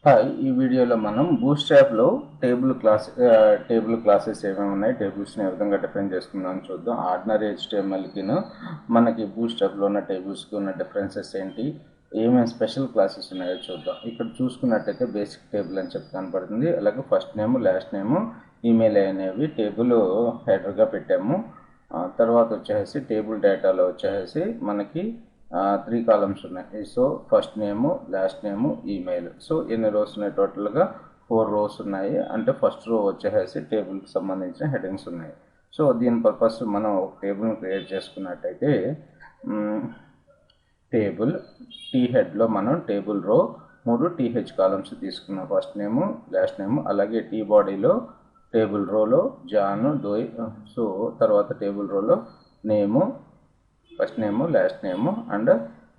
Hi, ఈ వీడియోలో మనం బూస్ట్రాప్లో టేబుల్ క్లాసెస్ ఏమేమి ఉన్నాయి, టేబుల్స్ని ఏ విధంగా డిఫైన్ చేసుకుందాం చూద్దాం. ఆర్డినరీ HTMLకిను మనకి బూస్ట్రాప్లో ఉన్న టేబుల్స్కి ఉన్న డిఫరెన్సెస్ ఏంటి, ఏమేమి స్పెషల్ క్లాసెస్ ఉన్నాయో చూద్దాం. ఇక్కడ చూసుకున్నట్టయితే బేసిక్ టేబుల్ అని చెప్పి కనపడుతుంది. అలాగే first name, last name, email అనేవి టేబుల్ హెడర్గా పెట్టాము. తర్వాత వచ్చేసి టేబుల్ డేటాలో వచ్చేసి మనకి 3 కాలమ్స్ ఉన్నాయి. సో ఫస్ట్ నేము, లాస్ట్ నేము, ఈమెయిల్. సో ఎన్ని రోస్ ఉన్నాయి? టోటల్గా 4 రోస్ ఉన్నాయి. అంటే ఫస్ట్ రో వచ్చేసి టేబుల్కి సంబంధించిన హెడింగ్స్ ఉన్నాయి. సో దీని పర్పస్ మనం ఒక టేబుల్ని క్రియేట్ చేసుకున్నట్టయితే టేబుల్ టీ హెడ్లో మనం టేబుల్ రో 3 TH కాలమ్స్ తీసుకున్నాం. First name, last name. అలాగే టీ బాడీలో టేబుల్ రోలో జాన్, డోయ్. సో తర్వాత టేబుల్ రోలో name, first name, last name and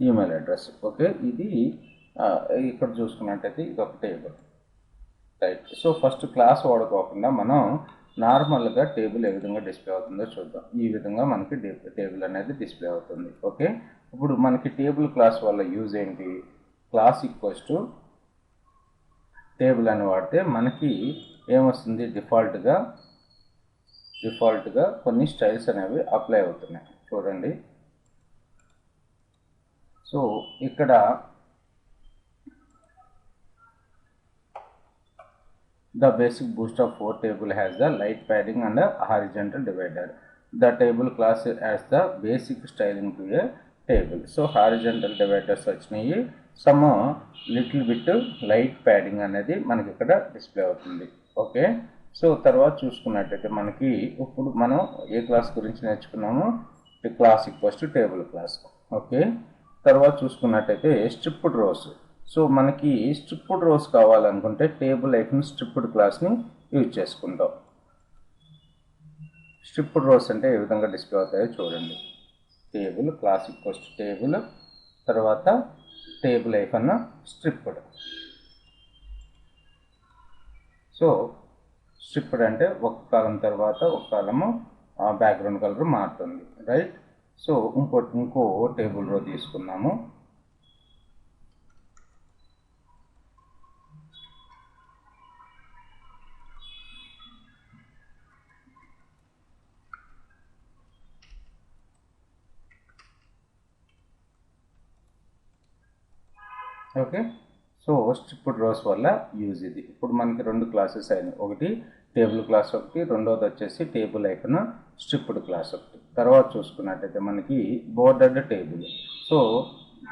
email address. Okay, ఇది ఇక్కడ చూసుకున్నట్టయితే ఇది ఒక table, right. So first class వాడుకోకుండా మనం నార్మల్గా టేబుల్ ఏ విధంగా డిస్ప్లే అవుతుందో చూద్దాం. ఈ విధంగా మనకి టేబుల్ అనేది డిస్ప్లే అవుతుంది. ఓకే, ఇప్పుడు మనకి టేబుల్ క్లాస్ వల్ల యూజ్ ఏంటి? క్లాస్ ఈక్వల్స్ టు టేబుల్ అని వాడితే మనకి ఏమొస్తుంది? డిఫాల్ట్గా కొన్ని స్టైల్స్ అనేవి అప్లై అవుతున్నాయి. చూడండి. సో ఇక్కడ the basic Bootstrap 4 table has the light padding and a horizontal divider. The table class has the basic styling to a table. So horizontal dividers వచ్చినాయి, some little bit light padding అనేది మనకి ఇక్కడ display అవుతుంది. Okay, so తర్వాత చూసుకున్నట్టయితే మనకి ఇప్పుడు మనం ఏ క్లాస్ గురించి నేర్చుకున్నాము? Class equals to table class. Okay, తర్వాత చూసుకున్నట్టయితే స్ట్రిప్డ్ రోస్. సో మనకి స్ట్రిప్డ్ రోస్ కావాలనుకుంటే టేబుల్ ఐఫన్ స్ట్రిప్డ్ క్లాస్ని యూజ్ చేసుకుంటాం. స్ట్రిప్డ్ రోస్ అంటే ఏ విధంగా డిస్ప్లే అవుతాయో చూడండి. Table class equals to table, తర్వాత table hyphen striped. So striped అంటే ఒక కాలం తర్వాత ఒక కాలము బ్యాక్గ్రౌండ్ కలర్ మారుతుంది, రైట్. సో ఇంకో టేబుల్ రో తీసుకున్నాము. ఓకే, సో స్ట్రిప్డ్ రోస్ వల్ల యూజ్ ఇది. ఇప్పుడు మనకి 2 క్లాసెస్ అయినాయి. ఒకటి టేబుల్ క్లాస్ ఒకటి, రెండోది వచ్చేసి టేబుల్ ఐఫన్ స్ట్రిప్డ్ క్లాస్ ఒకటి. తర్వాత చూసుకున్నట్టయితే మనకి bordered table. So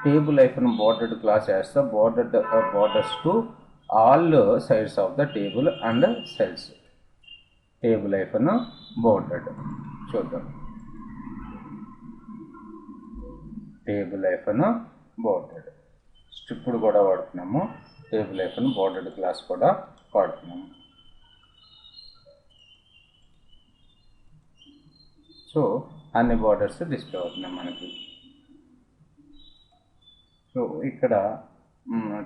table hyphen bordered class వేస్తా borders to all sides of the table and cells. Table hyphen bordered చూద్దాం. టేబుల్ ఐఫన్ బోర్డర్డ్ స్ట్రిప్డ్ కూడా వాడుతున్నాము, టేబుల్ ఐఫన్ బోర్డర్డ్ క్లాస్ కూడా వాడుతున్నాము. సో అన్ని బోర్డర్స్ డిస్ప్లే అవుతున్నాయి మనకి. సో ఇక్కడ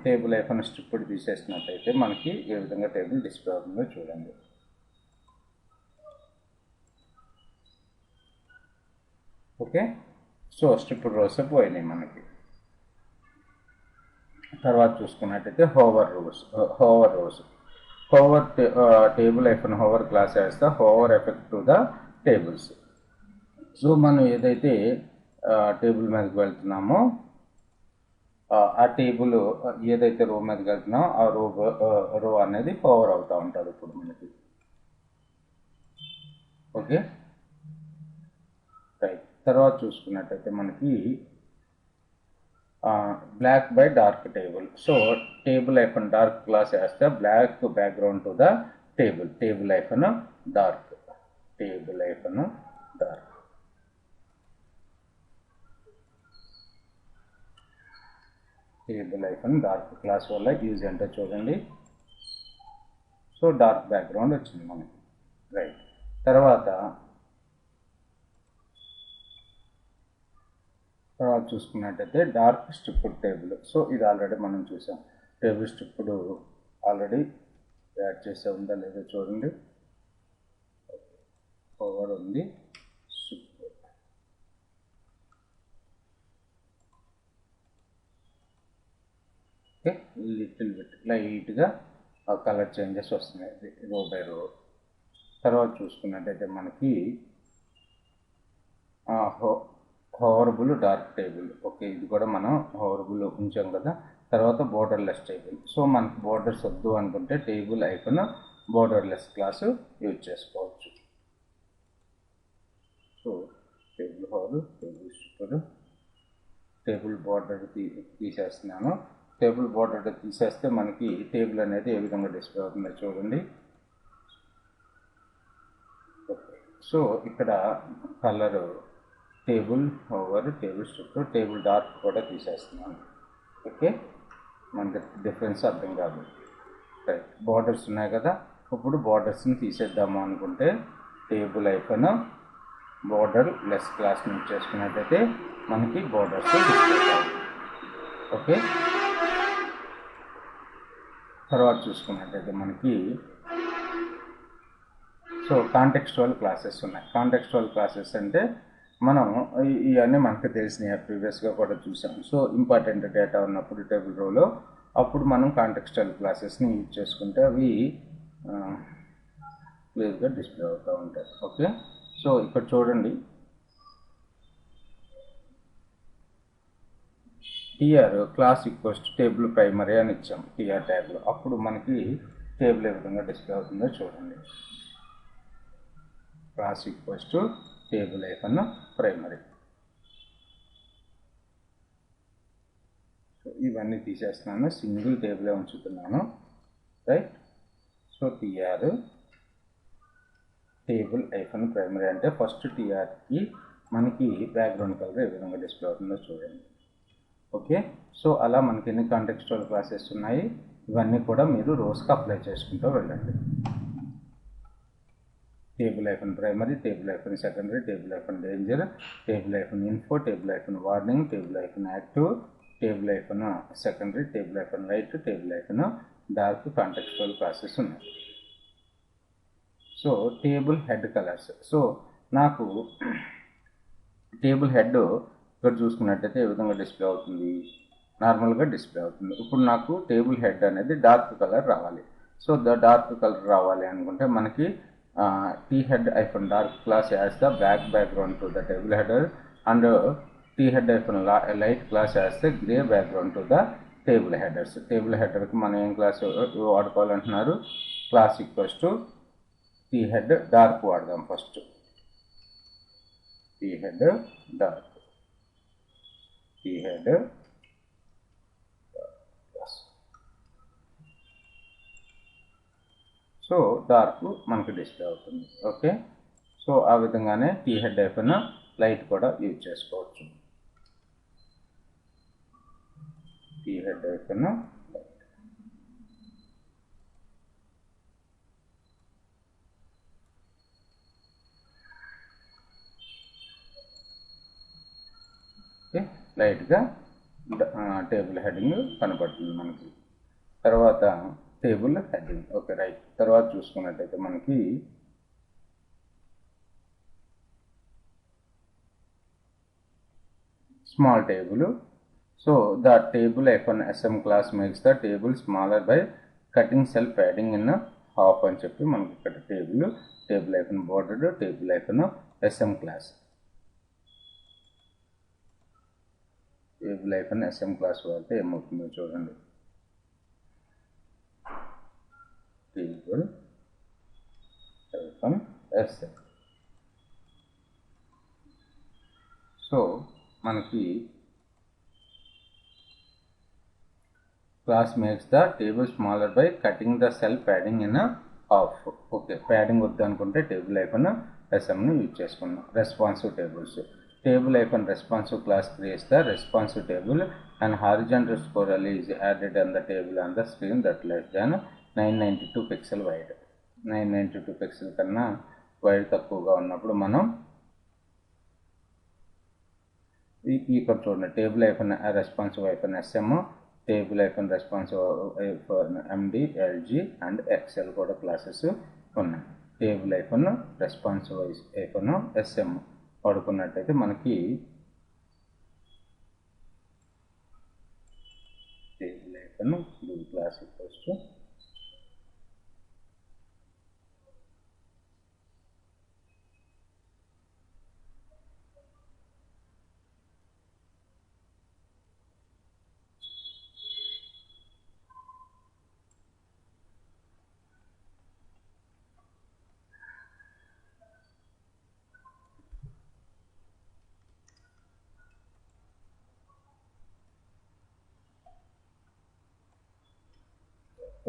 టేబుల్ ఐఫన్ స్ట్రిప్డ్ తీసేసినట్టయితే మనకి ఏ విధంగా టేబుల్ డిస్ప్లే అవుతుందో చూడండి. ఓకే, సో స్ట్రిప్డ్ రోస్ పోయినాయి మనకి. తర్వాత చూసుకున్నట్టయితే hover table hyphen hover class వేస్తా hover effect to the tables. So మనం ఏదైతే టేబుల్ మీదకి వెళ్తున్నామో ఆ టేబుల్ ఏదైతే రో మీదకి వెళ్తున్నామో ఆ రో అనేది హోవర్ అవుతూ ఉంటుంది ఇప్పుడు మనకి. Okay, right. తర్వాత చూసుకున్నట్టయితే మనకి black by dark table. So table hyphen dark class వేస్తే black background to the table hyphen dark. Table hyphen dark class వల్ల యూజ్ ఏంటో చూడండి. సో డార్క్ బ్యాక్గ్రౌండ్ వచ్చింది మనకి, రైట్. తర్వాత చూసుకున్నట్టయితే డార్క్ స్ట్రిప్డ్ టేబుల్. సో ఇది ఆల్రెడీ మనం చూసాం. టేబుల్ స్ట్రిప్డ్ ఆల్రెడీ యాడ్ చేసే ఉందా లేదో చూడండి. ఓవర్ ఉంది, ఓకే, లిటిల్ బిట్ లైట్గా కలర్ చేంజెస్ వస్తున్నాయి రో బై రో. తర్వాత చూసుకున్నట్టయితే మనకి హోవరబుల్ డార్క్ టేబుల్. ఓకే, ఇది కూడా మనం హోవరబుల్ ఉంచాం కదా. తర్వాత బోర్డర్లెస్ టేబుల్. సో మనకి బోర్డర్స్ వద్దు అనుకుంటే table icon borderless class use చేసుకోవచ్చు. So table hover, table striped, table border తీసేస్తున్నాను. టేబుల్ బోర్డర్ తీసేస్తే మనకి టేబుల్ అనేది ఏ విధంగా డిస్ప్లే అవుతుందో చూడండి. ఓకే, సో ఇక్కడ colour table over, table strip, table dark కూడా తీసేస్తున్నాను. ఓకే, మనకి డిఫరెన్స్ అర్థం కాదు. రైట్, బార్డర్స్ ఉన్నాయి కదా. ఇప్పుడు బార్డర్స్ని తీసేద్దాము అనుకుంటే table icon border less class use చేసుకున్నట్టయితే మనకి బార్డర్స్ డిస్ప్లే అవుతాయి. ఓకే, తర్వాత చూసుకున్నట్టయితే మనకి సో కాంటెక్స్చువల్ క్లాసెస్ ఉన్నాయి. కాంటెక్స్చువల్ క్లాసెస్ అంటే మనం ఇవన్నీ మనకు తెలిసినాయి, ప్రీవియస్గా కూడా చూసాం. సో ఇంపార్టెంట్ డేటా ఉన్నప్పుడు టేబుల్ రోలో అప్పుడు మనం కాంటెక్స్చువల్ క్లాసెస్ని యూజ్ చేసుకుంటే అవి క్లియర్గా డిస్ప్లే అవుతూ ఉంటాయి. ఓకే, సో ఇక్కడ చూడండి, TR class equals to table primary అని ఇచ్చాం టీఆర్ ట్యాగ్లో. అప్పుడు మనకి టేబుల్ ఏ విధంగా డిస్ప్లే అవుతుందో చూడండి. Class equals to table icon primary. So ఇవన్నీ తీసేస్తున్నాను, సింగిల్ టేబులే ఉంచుతున్నాను. Right, so TR table icon primary అంటే ఫస్ట్ టీఆర్కి మనకి బ్యాక్గ్రౌండ్ కలర్ ఏ విధంగా డిస్ప్లే అవుతుందో చూడండి. ఓకే, సో అలా మనకి ఎన్ని కాంటెక్స్చువల్ క్లాసెస్ ఉన్నాయి ఇవన్నీ కూడా మీరు రోజుకి అప్లై చేసుకుంటూ వెళ్ళండి. Table icon primary, table icon secondary, table icon danger, table icon info, table icon warning, table icon active, table icon secondary, table icon light, table icon dark contextual classes ఉన్నాయి. So table head colours. So నాకు table head ఇక్కడ చూసుకున్నట్టయితే ఏ విధంగా display అవుతుంది, నార్మల్గా display అవుతుంది. ఇప్పుడు నాకు టేబుల్ హెడ్ అనేది డార్క్ కలర్ రావాలి. సో డార్క్ కలర్ రావాలి అనుకుంటే మనకి T head hyphen dark class as the background to the table header and T head hyphen light class as the gray background to the table headers. Table header కి మనం ఏం class వాడుకోవాలంటున్నారు, class equals to T head dark వాడదాం. First T head dark, T head so dark మనకు display అవుతుంది. Okay, so ఆ విధంగానే T head icon light కూడా యూజ్ చేసుకోవచ్చు. T head icon light. Okay, లైట్గా టేబుల్ హెడ్డింగ్ కనబడుతుంది మనకి. తర్వాత టేబుల్ హెడ్డింగ్. Okay, right. తర్వాత చూసుకున్నట్టయితే మనకి small table. So the table icon SM class makes the table smaller by cutting cell padding in half అని చెప్పి మనకి ఇక్కడ table icon border, table icon SM class. Table icon SM class వాడితే ఏమవుతుందో చూడండి. Table icon SM. సో మనకి class makes the table smaller by cutting the cell padding in half. Okay, padding వద్దు అనుకుంటే టేబుల్ ఐకాన్ SMని యూజ్ చేసుకున్నాం. Responsive tables. Table icon responsive class creates the responsive table and horizontal scroll is added on the table on the screen that less than 992 pixel wide. 992 pixel కన్నా wide తక్కువగా ఉన్నప్పుడు మనం ఇక్కడ చూడండి table icon responsive icon SM, table icon responsive icon MD, LG and XL కూడా classes ఉన్నాయి. Table icon responsive icon SM వాడుకున్నట్టయితే మనకి table icon hyphen Google class equals to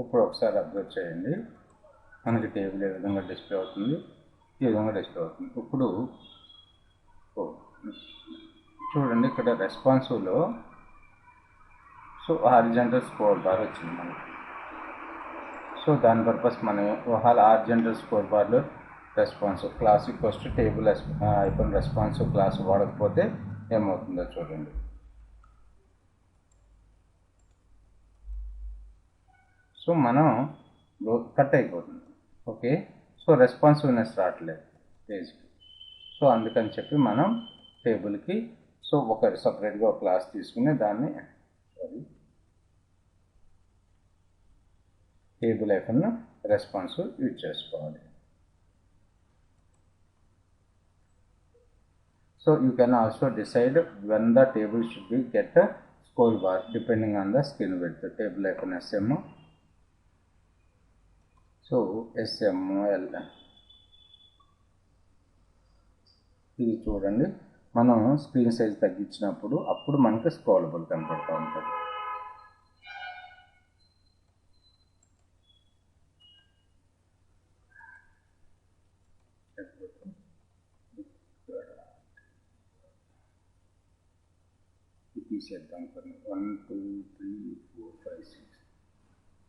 ఇప్పుడు ఒకసారి అబ్జర్వ్ చేయండి, మనకి టేబుల్ ఏ విధంగా డిస్ప్లే అవుతుంది, ఈ విధంగా డిస్ప్లే అవుతుంది. ఇప్పుడు చూడండి ఇక్కడ రెస్పాన్సివ్లో సో హారిజాంటల్ స్క్రోల్ బార్ వచ్చింది మనకి. సో దాని పర్పస్ మనం హారిజాంటల్ స్క్రోల్ బార్లో responsive class equals to table hyphen responsive class వాడకపోతే ఏమవుతుందో చూడండి. సో మనం కట్ అయిపోతుంది. ఓకే, సో రెస్పాన్సివ్నెస్ రావట్లేదు పేజ్కి. సో అందుకని చెప్పి మనం టేబుల్కి సో ఒక సపరేట్గా ఒక క్లాస్ తీసుకుని దాన్ని టేబుల్ ఐఫన్ రెస్పాన్సివ్ యూజ్ చేసుకోవాలి. So you can also decide when the table should be get a scroll bar depending on the screen width. Table icon SM. So SML. ఇది చూడండి, మనం స్క్రీన్ సైజ్ తగ్గించినప్పుడు అప్పుడు మనకి స్క్రోలబుల్ కనపడుతూ ఉంటుంది. తీసేద్దాం కొన్ని 1 2 3 4 5 6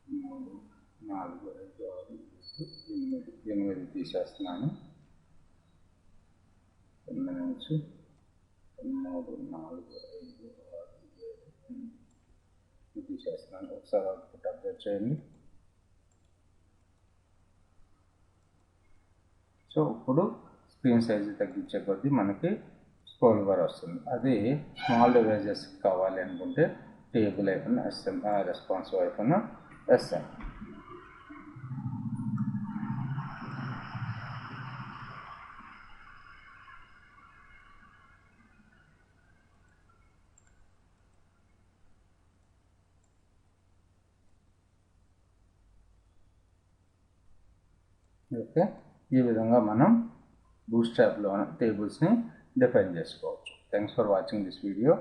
3 4 5 6 7 8 తీసేస్తున్నాను. 9 నుంచి 3 4 5 6 7 తీసేస్తున్నాను. ఒకసారి అవుట్పుట్ అప్డేట్ చేయండి. సో ఇప్పుడు స్క్రీన్ సైజ్ తగ్గించే కొద్దీ మనకి స్క్రోల్ బార్ వస్తుంది. అది స్మాల్ డివైజెస్ కావాలి అనుకుంటే table hyphen SM responsive hyphen SM. Okay, ఈ విధంగా మనం బూట్స్ట్రాప్లో టేబుల్స్ని డిఫైన్ చేసుకోవచ్చు. Thanks for watching this video.